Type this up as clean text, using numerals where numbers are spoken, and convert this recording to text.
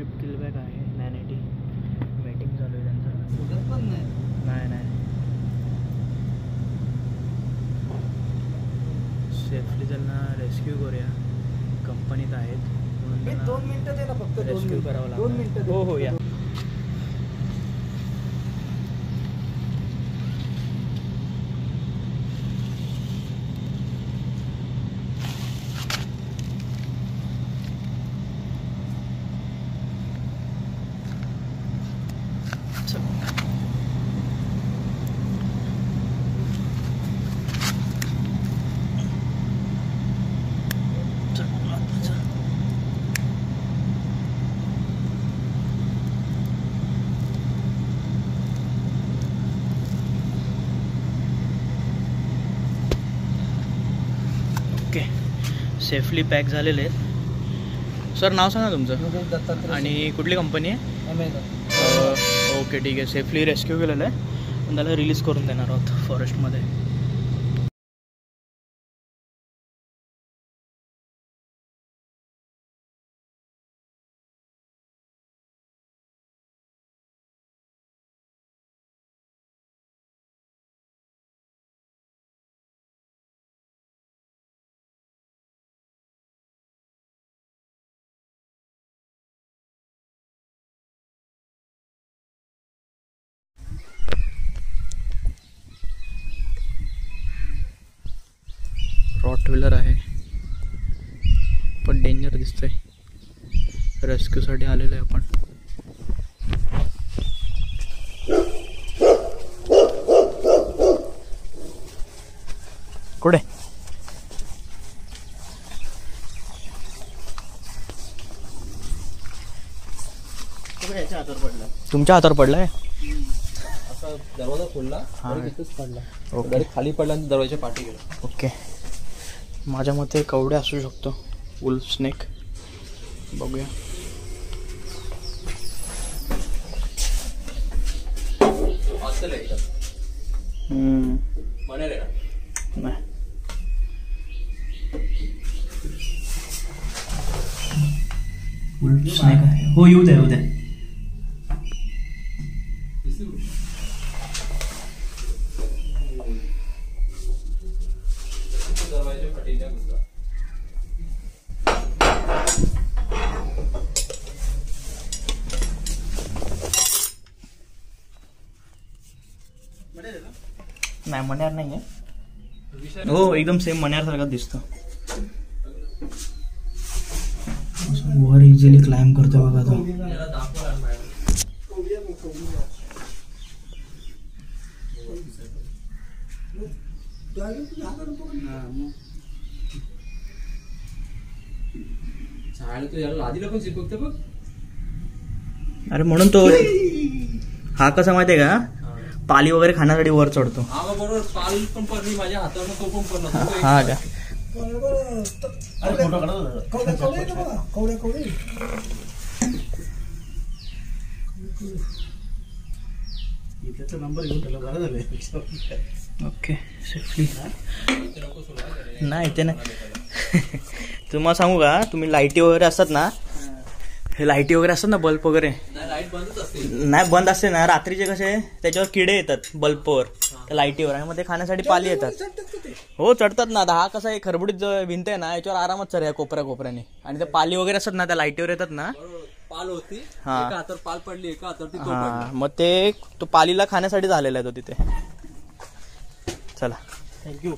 Swift किलबॅक आहे 980. Waiting चालू आहे त्यांचं. पण नाही सेफली त्यांना रेस्क्यू करूया. कंपनीत आहेत म्हणून 2 मिनिटं दे ना फक्त. रेस्क्यू करावं लागतं. 2 मिनिटं. हो या. ओके सेफली पॅक झालेले आहेत. सर नाव सांगा तुमचं आणि कुठली कंपनी आहे? अमेझॉन. ओके ठीक आहे. सेफली रेस्क्यू केलेलं आहे पण त्याला रिलीज करून देणार आहोत फॉरेस्टमध्ये. रॉटव्हिलर आहे पण डेंजर दिसतंय. रेस्क्यूसाठी आलेलो आहे आपण. कुठे तुमच्या हातावर पडलाय? दरवाजा खोलला आणि तिथेच पडला. डायरेक्ट खाली पडला आणि दरवाजाच्या पाठी गेला. ओके माझ्या मते कवडे असू शकतो. वुल्फ स्नेक बघूया. नाही वुल्फ स्नेक आहे. हो येऊ द्या. नाही मण्यार नाही आहे. हो एकदम सेम मण्यार सारखा दिसतो. वर इझिली क्लाइंब करतो बघा तो. अरे म्हणून तो हा कसा माहितीये का पाली वगैरे खाण्यासाठी वर चढतो. बरोबर पाल पण पडली माझ्या हातावर तो पण पडला. हा का नंबर घेऊन त्याला बरं झालं. ओके सेफली नाही ते नाही. तुम्हाला सांगू का तुम्ही लाईटी वगैरे असतात ना हे लाईटी वगैरे असतात ना बल्ब वगैरे नाही बंद असते ना रात्रीचे कसे त्याच्यावर किडे येतात बल्बवर त्या लाईटीवर आणि मग ते खाण्यासाठी पाली येतात. हो चढतात ना. हा कसा आहे खरबुडीत जो भिंत आहे ना याच्यावर आरामात चढ कोपऱ्याने आणि ते पाली वगैरे असतात ना त्या लाईटीवर येतात ना. पाल होती हा एका हातावर पाल पडली एका हातावर हा मग ते तो पालीला खाण्यासाठी झालेला आहे तो तिथे. चला थँक्यू.